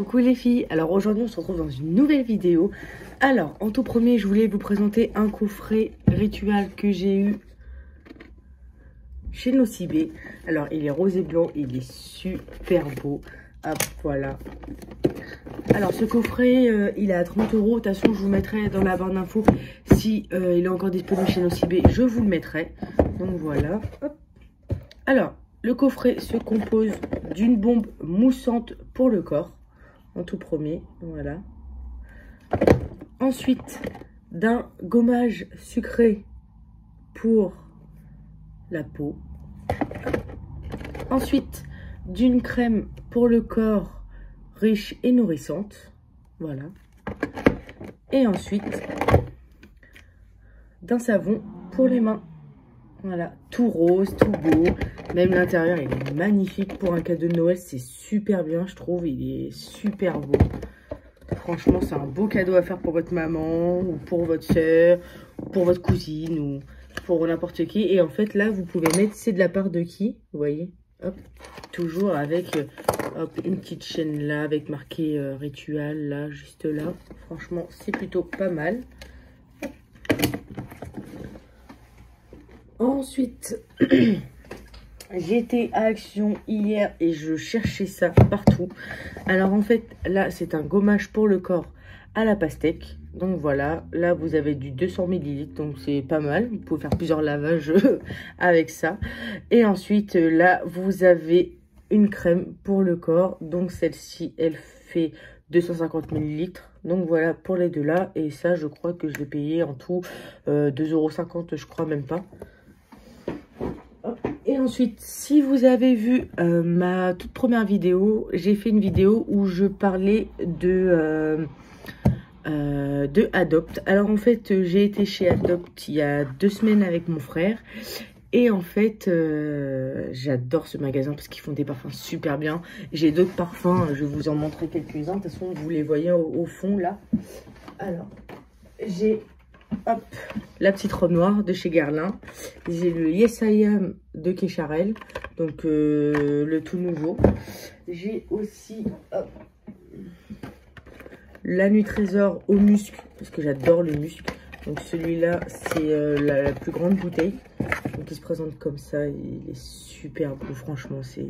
Coucou les filles, alors aujourd'hui on se retrouve dans une nouvelle vidéo. Alors en tout premier je voulais vous présenter un coffret rituel que j'ai eu chez Nocibé. Alors il est rose et blanc, il est super beau. Hop, voilà. Alors ce coffret il est à 30 €. De toute façon je vous mettrai dans la barre d'infos si il est encore disponible chez Nocibé, je vous le mettrai. Donc voilà. Hop. Alors le coffret se compose d'une bombe moussante pour le corps. En tout premier, voilà. Ensuite, d'un gommage sucré pour la peau. Ensuite, d'une crème pour le corps riche et nourrissante. Voilà. Et ensuite, d'un savon pour les mains. Voilà, tout rose, tout beau. Même l'intérieur, il est magnifique pour un cadeau de Noël. C'est super bien, je trouve. Il est super beau. Franchement, c'est un beau cadeau à faire pour votre maman, ou pour votre soeur, ou pour votre cousine, ou pour n'importe qui. Et en fait, là, vous pouvez mettre, c'est de la part de qui, vous voyez, hop, toujours avec hop, une petite chaîne là, avec marqué rituel, là, juste là. Franchement, c'est plutôt pas mal. Ensuite, j'étais à Action hier et je cherchais ça partout. Alors en fait, là, c'est un gommage pour le corps à la pastèque. Donc voilà, là, vous avez du 200 ml, donc c'est pas mal. Vous pouvez faire plusieurs lavages avec ça. Et ensuite, là, vous avez une crème pour le corps. Donc celle-ci, elle fait 250 ml. Donc voilà, pour les deux là. Et ça, je crois que je l'ai payé en tout 2,50 €, je crois même pas. Et ensuite, si vous avez vu ma toute première vidéo, j'ai fait une vidéo où je parlais de Adopt. Alors en fait, j'ai été chez Adopt il y a 2 semaines avec mon frère. Et en fait, j'adore ce magasin parce qu'ils font des parfums super bien. J'ai d'autres parfums, je vais vous en montrer quelques-uns. De toute façon, vous les voyez au fond là. Alors, j'ai... hop, la petite robe noire de chez Guerlain. J'ai le Yes I Am de Kécharel, donc le tout nouveau. J'ai aussi hop, la Nuit Trésor au musc, parce que j'adore le musc. Donc celui-là, c'est la plus grande bouteille. Donc il se présente comme ça, il est super beau, franchement, c'est...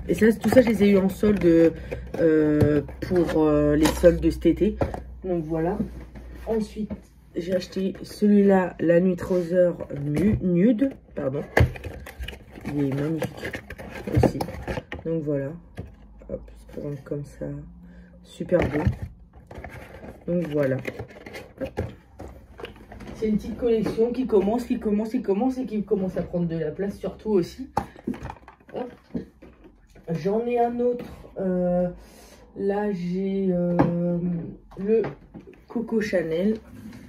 Et ça, tout ça, je les ai eu en solde pour les soldes de cet été. Donc voilà. Ensuite, j'ai acheté celui-là, la Nuit Trésor nude, pardon. Il est magnifique aussi. Donc voilà. Hop, il se présente comme ça. Super beau. Donc voilà. C'est une petite collection qui commence et qui commence à prendre de la place surtout aussi. J'en ai un autre. Là, j'ai le Coco Chanel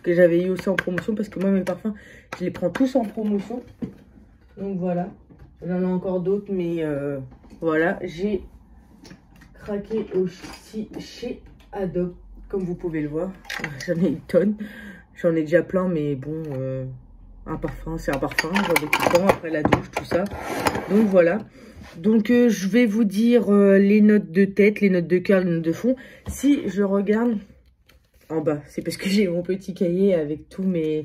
que j'avais eu aussi en promotion parce que moi mes parfums je les prends tous en promotion. Donc voilà, j'en ai encore d'autres mais voilà, j'ai craqué aussi chez Adopt comme vous pouvez le voir. J'en ai une tonne, j'en ai déjà plein mais bon, un parfum c'est un parfum, j'en ai tout le temps après la douche tout ça. Donc voilà. Donc je vais vous dire les notes de tête, les notes de cœur, les notes de fond. Si je regarde en bas, c'est parce que j'ai mon petit cahier avec tous mes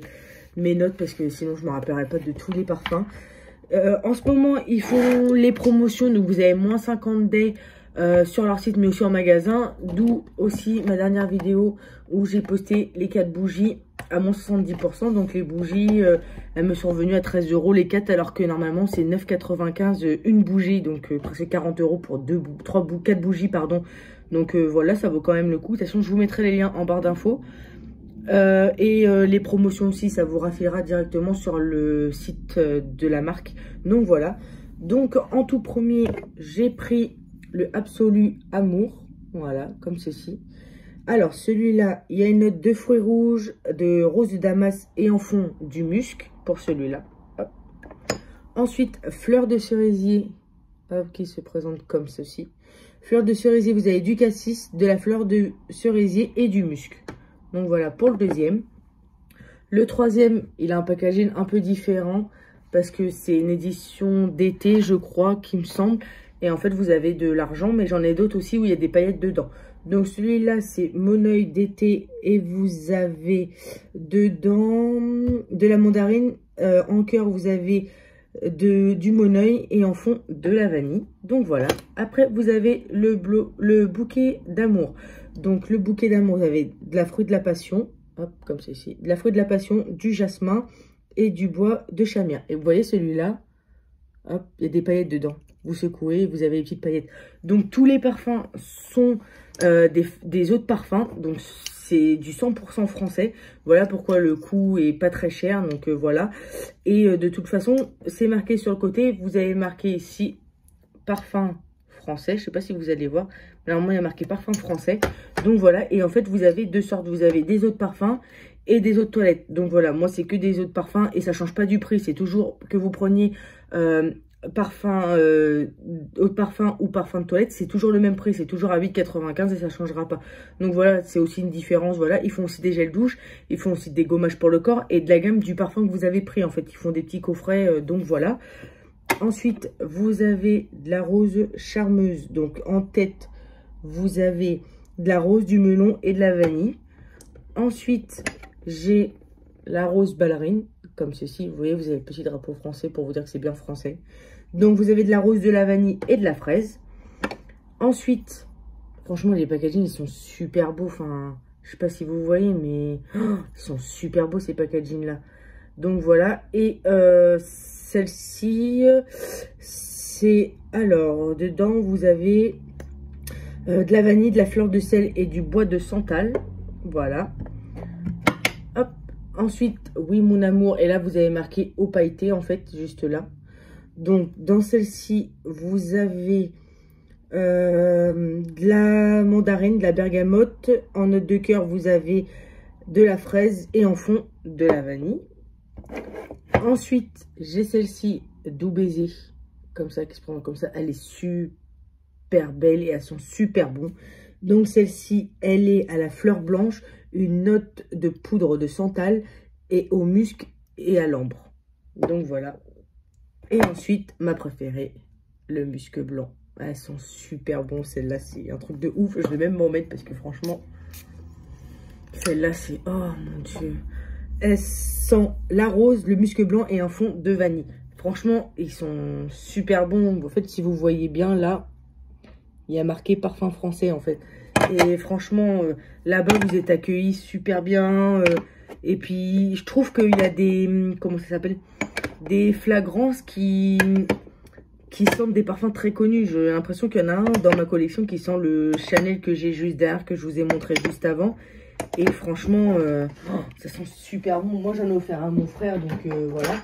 notes, parce que sinon je ne me rappellerai pas de tous les parfums. En ce moment, ils font les promotions, donc vous avez moins 50 day sur leur site, mais aussi en magasin. D'où aussi ma dernière vidéo où j'ai posté les 4 bougies à moins 70%. Donc les bougies, elles me sont venues à 13 € les 4, alors que normalement c'est 9,95 une bougie, donc presque 40 € pour 4 bougies, pardon. Donc voilà, ça vaut quand même le coup. De toute façon, je vous mettrai les liens en barre d'infos. Les promotions aussi, ça vous raffilera directement sur le site de la marque. Donc voilà. Donc en tout premier, j'ai pris le Absolu Amour. Voilà, comme ceci. Alors celui-là, il y a une note de fruits rouges, de rose de Damas et en fond du musc pour celui-là. Ensuite, fleur de cerisier, hop, qui se présente comme ceci. Fleur de cerisier, vous avez du cassis, de la fleur de cerisier et du musc. Donc voilà pour le deuxième. Le troisième, il a un packaging un peu différent parce que c'est une édition d'été, je crois, qui me semble. Et en fait, vous avez de l'argent, mais j'en ai d'autres aussi où il y a des paillettes dedans. Donc celui-là, c'est Mon œil d'été et vous avez dedans de la mandarine. En cœur, vous avez du Mon œil et en fond de la vanille. Donc voilà. Après, vous avez le bouquet d'amour. Donc le bouquet d'amour, vous avez de la fruit de la passion, hop, comme ceci, de la fruit de la passion, du jasmin et du bois de chamire. Et vous voyez celui-là, hop, il y a des paillettes dedans. Vous secouez, vous avez les petites paillettes. Donc tous les parfums sont des autres parfums. Donc c'est du 100% français. Voilà pourquoi le coût est pas très cher. Donc voilà. Et de toute façon, c'est marqué sur le côté. Vous avez marqué ici parfum français. Je sais pas si vous allez voir. Normalement, il y a marqué parfum français. Donc voilà. Et en fait, vous avez deux sortes. Vous avez des eaux de parfum et des eaux de toilette. Donc voilà, moi, c'est que des eaux de parfum et ça change pas du prix. C'est toujours que vous preniez parfum, eau de parfum ou parfum de toilette, c'est toujours le même prix, c'est toujours à 8,95 et ça changera pas. Donc voilà, c'est aussi une différence. Voilà, ils font aussi des gels douche, ils font aussi des gommages pour le corps et de la gamme du parfum que vous avez pris. En fait, ils font des petits coffrets, donc voilà. Ensuite, vous avez de la rose charmeuse. Donc en tête, vous avez de la rose, du melon et de la vanille. Ensuite, j'ai la rose ballerine, comme ceci. Vous voyez, vous avez le petit drapeau français pour vous dire que c'est bien français. Donc, vous avez de la rose, de la vanille et de la fraise. Ensuite, franchement, les packaging, ils sont super beaux. Enfin, je sais pas si vous voyez, mais oh, ils sont super beaux, ces packaging-là. Donc, voilà. Et celle-ci, c'est... Alors, dedans, vous avez de la vanille, de la fleur de sel et du bois de santal. Voilà. Hop. Ensuite, oui, mon amour. Et là, vous avez marqué eau pailletée, en fait, juste là. Donc, dans celle-ci, vous avez de la mandarine, de la bergamote. En note de cœur, vous avez de la fraise et en fond, de la vanille. Ensuite, j'ai celle-ci, doux baiser. Comme ça, qui se prend comme ça. Elle est super belle et elles sont super bon. Donc, celle-ci, elle est à la fleur blanche, une note de poudre de santal et au musc et à l'ambre. Donc, voilà. Et ensuite, ma préférée, le musc blanc. Elles sont super bons. Celle-là, c'est un truc de ouf. Je vais même m'en mettre parce que franchement, celle-là, c'est... Oh mon Dieu. Elles sentent la rose, le musc blanc et un fond de vanille. Franchement, ils sont super bons. En fait, si vous voyez bien, là, il y a marqué parfum français, en fait. Et franchement, là-bas, vous êtes accueillis super bien. Et puis, je trouve qu'il y a des... Comment ça s'appelle ? Des flagrances qui sentent des parfums très connus. J'ai l'impression qu'il y en a un dans ma collection qui sent le Chanel que j'ai juste derrière, que je vous ai montré juste avant. Et franchement, ça sent super bon. Moi, j'en ai offert à mon frère, donc voilà.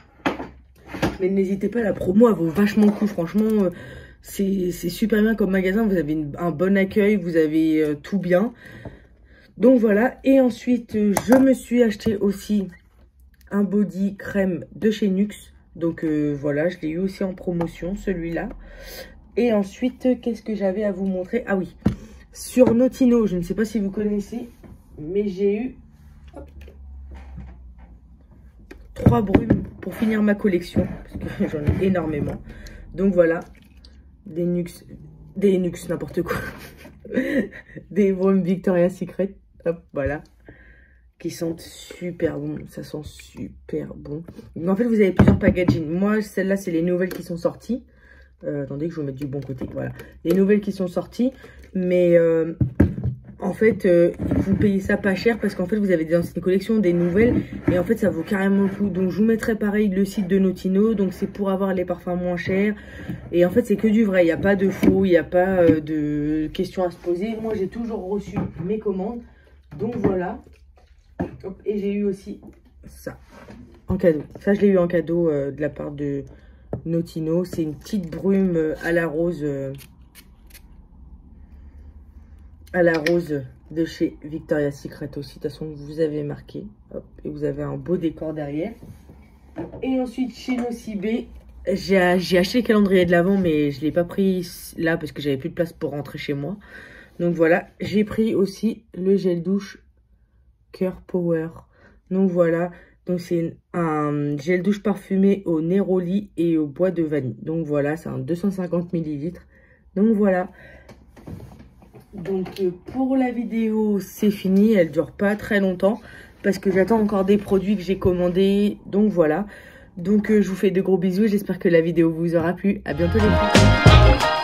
Mais n'hésitez pas, la promo, elle vaut vachement le coup. Franchement, c'est super bien comme magasin. Vous avez un bon accueil, vous avez tout bien. Donc voilà. Et ensuite, je me suis acheté aussi un body crème de chez Nuxe. Donc voilà, je l'ai eu aussi en promotion, celui-là. Et ensuite, qu'est-ce que j'avais à vous montrer? Ah oui, sur Notino, je ne sais pas si vous connaissez, mais j'ai eu 3 brumes pour finir ma collection, parce que j'en ai énormément. Donc voilà, des Nuxe, n'importe quoi. Des brumes Victoria's Secret, hop, voilà. Qui sentent super bon, ça sent super bon. Donc, en fait, vous avez plusieurs packaging. Moi, celle-là, c'est les nouvelles qui sont sorties. Attendez que je vous mette du bon côté, voilà. Les nouvelles qui sont sorties, mais en fait, vous payez ça pas cher parce qu'en fait, vous avez des anciennes collections, des nouvelles, et en fait, ça vaut carrément le coup. Donc, je vous mettrai pareil le site de Notino, donc c'est pour avoir les parfums moins chers. Et en fait, c'est que du vrai, il n'y a pas de faux, il n'y a pas de questions à se poser. Moi, j'ai toujours reçu mes commandes, donc voilà. Et j'ai eu aussi ça en cadeau. Ça, je l'ai eu en cadeau de la part de Notino. C'est une petite brume à la rose de chez Victoria's Secret aussi. De toute façon, vous avez marqué. Hop, et vous avez un beau décor derrière. Et ensuite, chez Nocibé, j'ai acheté le calendrier de l'Avent, mais je ne l'ai pas pris là parce que j'avais plus de place pour rentrer chez moi. Donc voilà, j'ai pris aussi le gel douche Cœur Power. Donc voilà, donc c'est un gel douche parfumé au néroli et au bois de vanille. Donc voilà, c'est un 250 ml. Donc voilà. Donc pour la vidéo, c'est fini. Elle dure pas très longtemps parce que j'attends encore des produits que j'ai commandés. Donc voilà. Donc je vous fais de gros bisous. J'espère que la vidéo vous aura plu. À bientôt les filles.